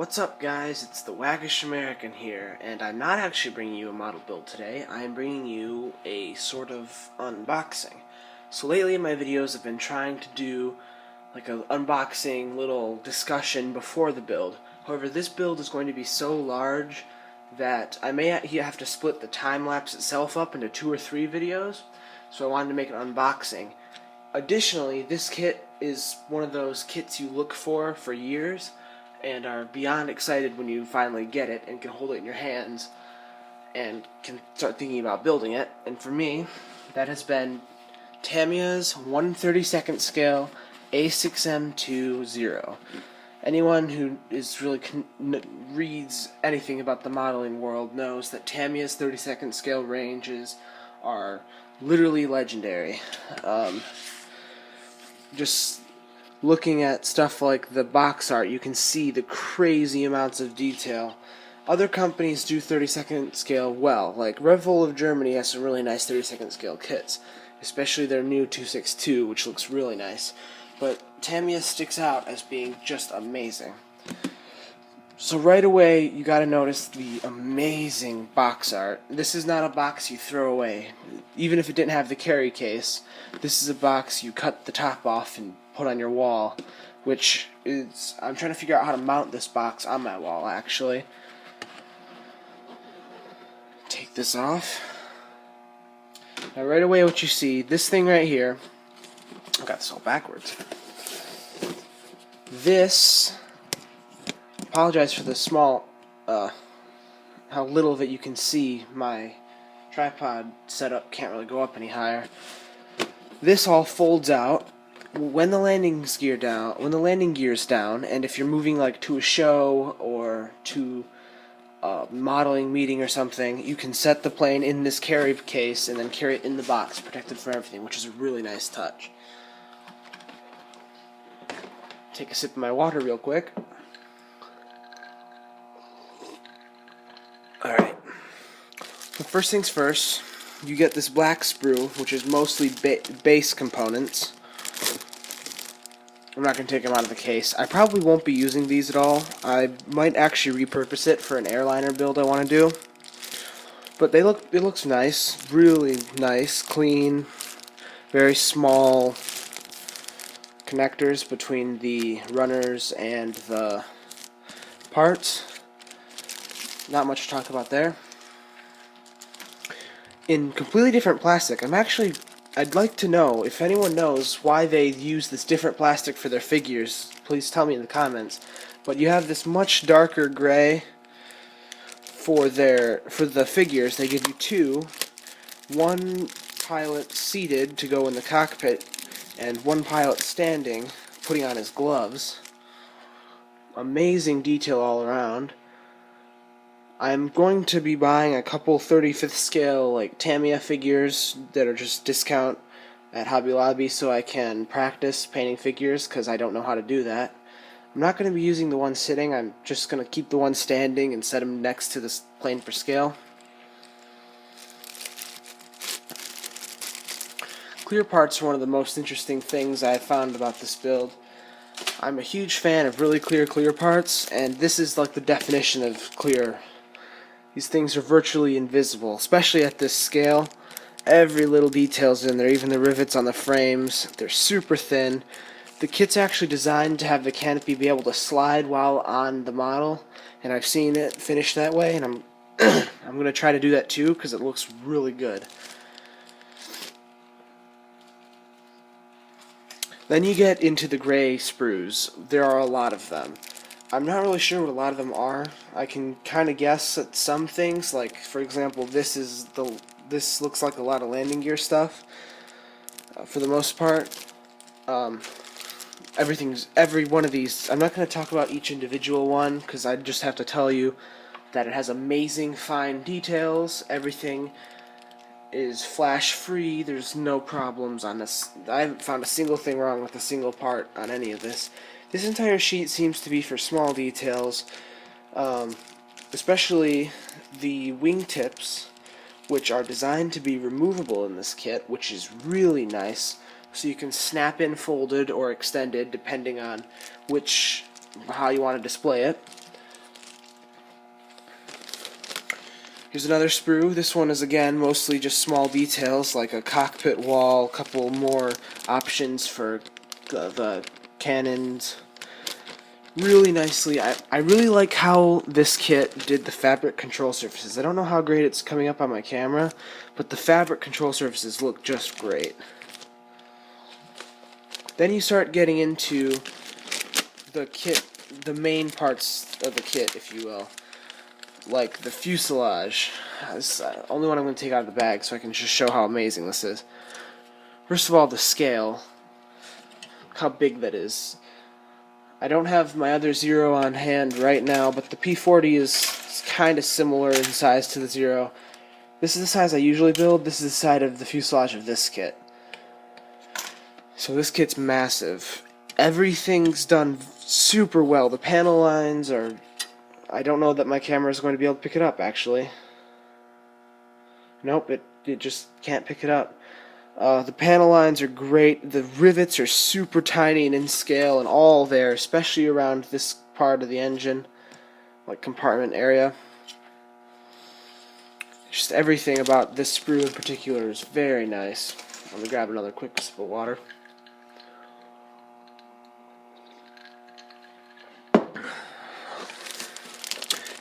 What's up, guys? It's the Waggish American here, and I'm not actually bringing you a model build today. I am bringing you a sort of unboxing. So lately in my videos I've been trying to do like an unboxing little discussion before the build. However, this build is going to be so large that I may have to split the time-lapse itself up into 2 or 3 videos, so I wanted to make an unboxing. Additionally, this kit is one of those kits you look for years and are beyond excited when you finally get it and can hold it in your hands and can start thinking about building it. And for me, that has been Tamiya's 1/32 scale A6M2b. Anyone who is really reads anything about the modeling world knows that Tamiya's 32nd scale ranges are literally legendary. Just looking at stuff like the box art, you can see the crazy amounts of detail. Other companies do 32nd scale well, like Revol of Germany has some really nice 32nd scale kits, especially their new 262, which looks really nice. But Tamiya sticks out as being just amazing. So right away, you gotta notice the amazing box art. This is not a box you throw away. Even if it didn't have the carry case, this is a box you cut the top off and put on your wall, which is, I'm trying to figure out how to mount this box on my wall, actually. Take this off. Now right away what you see, this thing right here, I got this all backwards. This, apologize for the small, how little that you can see. My tripod setup can't really go up any higher. This all folds out when the landing gear's down, and if you're moving like to a show or to a modeling meeting or something, you can set the plane in this carry case and then carry it in the box, protected from everything, which is a really nice touch. Take a sip of my water real quick. Alright, so first things first, you get this black sprue, which is mostly base components. I'm not going to take them out of the case. I probably won't be using these at all. I might actually repurpose it for an airliner build I want to do. But it looks nice, really nice, clean, very small connectors between the runners and the parts. Not much to talk about there. In completely different plastic, I'd like to know if anyone knows why they use this different plastic for their figures. Please tell me in the comments. But you have this much darker gray for the figures. They give you 2, one pilot seated to go in the cockpit, and one pilot standing, putting on his gloves. Amazing detail all around. I'm going to be buying a couple 35th scale like Tamiya figures that are just discount at Hobby Lobby so I can practice painting figures, because I don't know how to do that. I'm not going to be using the one sitting, I'm just going to keep the one standing and set him next to this plane for scale. Clear parts are one of the most interesting things I've found about this build. I'm a huge fan of really clear parts, and this is like the definition of clear. These things are virtually invisible, especially at this scale. Every little detail's in there, even the rivets on the frames. They're super thin. The kit's actually designed to have the canopy be able to slide while on the model, and I've seen it finished that way, and I'm I'm going to try to do that too, because it looks really good. Then you get into the gray sprues. There are a lot of them. I'm not really sure what a lot of them are. I can kind of guess at some things, like for example, this looks like a lot of landing gear stuff. For the most part, every one of these. I'm not going to talk about each individual one because I just have to tell you that it has amazing fine details. Everything is flash free. There's no problems on this. I haven't found a single thing wrong with a single part on any of this. This entire sheet seems to be for small details, especially the wingtips, which are designed to be removable in this kit, which is really nice. So you can snap in folded or extended depending on how you want to display it. Here's another sprue. This one is again mostly just small details like a cockpit wall, a couple more options for the cannons. Really nicely. I really like how this kit did the fabric control surfaces. I don't know how great it's coming up on my camera, but the fabric control surfaces look just great. Then you start getting into the kit, the main parts of the kit, if you will. Like the fuselage. This is the only one I'm going to take out of the bag so I can just show how amazing this is. First of all, the scale. Look how big that is. I don't have my other Zero on hand right now, but the P40 is kind of similar in size to the Zero. This is the size I usually build. This is the size of the fuselage of this kit. So this kit's massive. Everything's done super well. The panel lines are... I don't know that my camera is going to be able to pick it up, actually. Nope, it just can't pick it up. The panel lines are great. The rivets are super tiny and in scale and all there, especially around this part of the engine, like compartment area. Just everything about this sprue in particular is very nice. Let me grab another quick sip of water.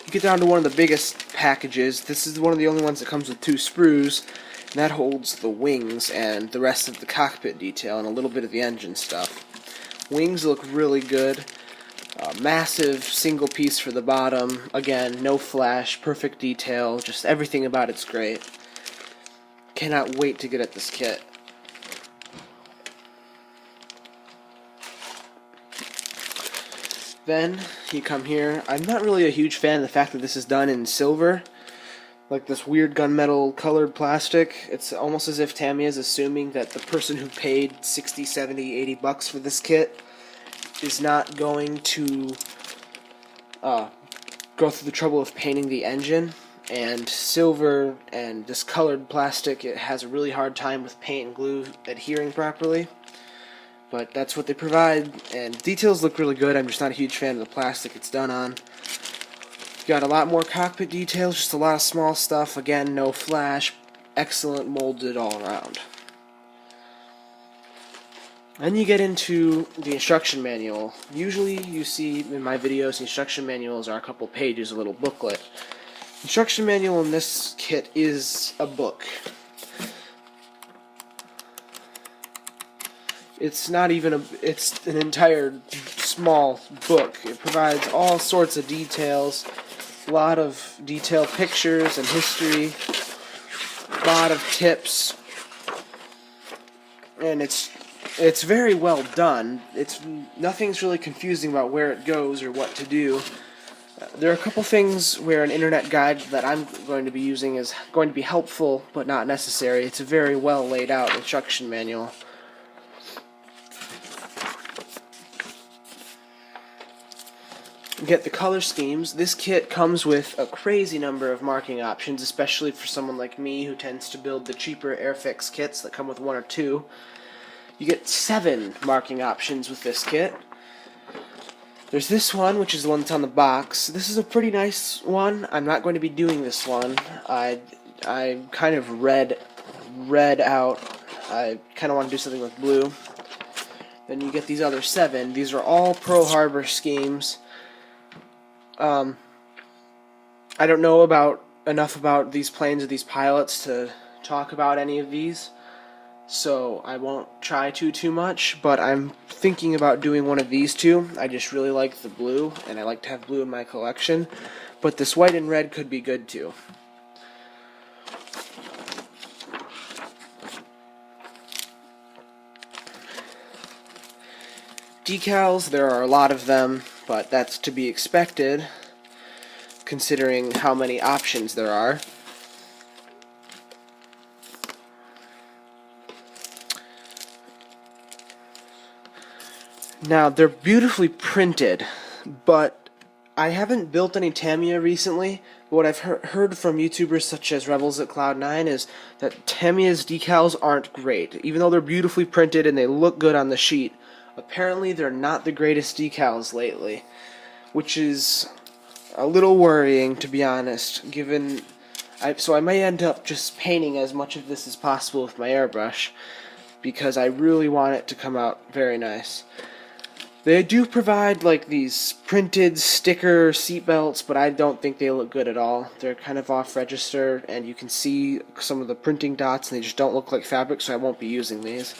You get down to one of the biggest packages. This is one of the only ones that comes with 2 sprues, and that holds the wings and the rest of the cockpit detail and a little bit of the engine stuff. Wings look really good. Massive single piece for the bottom. Again, no flash, perfect detail, just everything about it's great. Cannot wait to get at this kit. Then you come here. I'm not really a huge fan of the fact that this is done in silver, like this weird gunmetal colored plastic. It's almost as if Tamiya is assuming that the person who paid 60, 70, 80 bucks for this kit is not going to go through the trouble of painting the engine. And silver and this colored plastic, it has a really hard time with paint and glue adhering properly. But that's what they provide, and details look really good. I'm just not a huge fan of the plastic it's done on. Got a lot more cockpit details, just a lot of small stuff. Again, no flash, excellent molded all around. Then you get into the instruction manual. Usually you see in my videos, the instruction manuals are a couple pages, a little booklet. Instruction manual in this kit is a book. It's not even it's an entire small book. It provides all sorts of details, a lot of detailed pictures and history, a lot of tips, and it's very well done. Nothing's really confusing about where it goes or what to do. There are a couple things where an internet guide that I'm going to be using is going to be helpful but not necessary. It's a very well laid out instruction manual. Get the color schemes. This kit comes with a crazy number of marking options, especially for someone like me who tends to build the cheaper Airfix kits that come with 1 or 2. You get 7 marking options with this kit. There's this one, which is the one that's on the box. This is a pretty nice one. I'm not going to be doing this one. I kind of read out. I kind of want to do something with blue. Then you get these other 7. These are all Pearl Harbor schemes. I don't know enough about these planes or these pilots to talk about any of these, so I won't try too much, but I'm thinking about doing one of these 2. I just really like the blue, and I like to have blue in my collection, but this white and red could be good too. Decals, there are a lot of them, but that's to be expected considering how many options there are. Now, they're beautifully printed, but I haven't built any Tamiya recently. What I've heard from YouTubers such as Rebels at Cloud9 is that Tamiya's decals aren't great. Even though they're beautifully printed and they look good on the sheet, apparently they're not the greatest decals lately, which is a little worrying, to be honest, given So I may end up just painting as much of this as possible with my airbrush, because I really want it to come out very nice. They do provide like these printed sticker seatbelts, but I don't think they look good at all. They're kind of off-register, and you can see some of the printing dots, and they just don't look like fabric, so I won't be using these.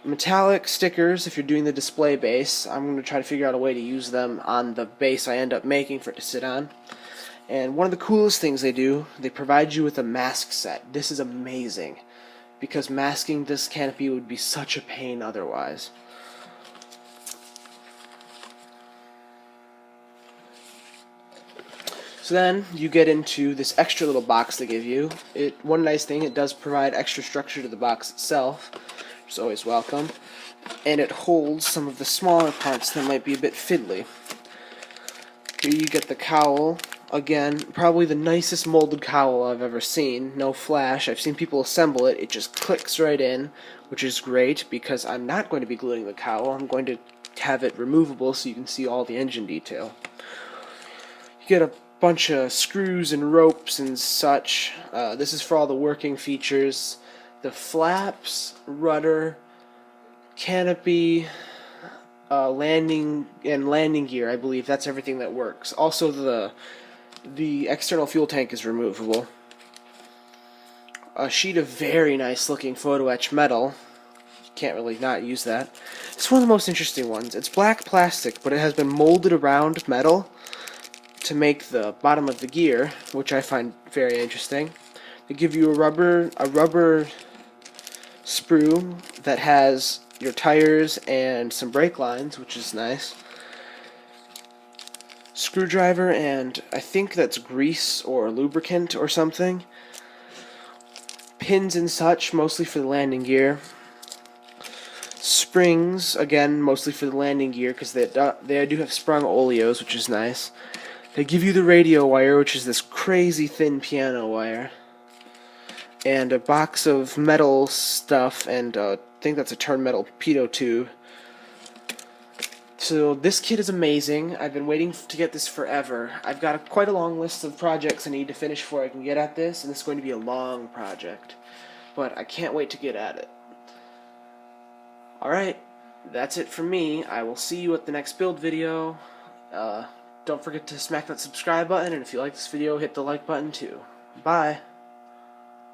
Metallic stickers, if you're doing the display base, I'm going to try to figure out a way to use them on the base I end up making for it to sit on. And one of the coolest things they do, they provide you with a mask set. This is amazing, because masking this canopy would be such a pain otherwise. So then you get into this extra little box they give you. One nice thing, it does provide extra structure to the box itself, which is always welcome, and it holds some of the smaller parts that might be a bit fiddly. Here you get the cowl. Again, probably the nicest molded cowl I've ever seen. No flash. I've seen people assemble it. It just clicks right in, which is great because I'm not going to be gluing the cowl. I'm going to have it removable so you can see all the engine detail. You get a bunch of screws and ropes and such. This is for all the working features. The flaps, rudder, canopy, landing gear, I believe. That's everything that works. Also, the external fuel tank is removable. A sheet of very nice looking photo etch metal. Can't really not use that. It's one of the most interesting ones. It's black plastic, but it has been molded around metal to make the bottom of the gear, which I find very interesting. They give you a rubber sprue that has your tires and some brake lines, which is nice. Screwdriver, and I think that's grease or lubricant or something. Pins and such, mostly for the landing gear. Springs, again, mostly for the landing gear, because they do have sprung oleos, which is nice. They give you the radio wire, which is this crazy thin piano wire. And a box of metal stuff, and I think that's a turn metal pitot tube. So this kit is amazing. I've been waiting to get this forever. I've got quite a long list of projects I need to finish before I can get at this, and this is going to be a long project. But I can't wait to get at it. Alright, that's it from me. I will see you at the next build video. Don't forget to smack that subscribe button, and if you like this video, hit the like button too. Bye!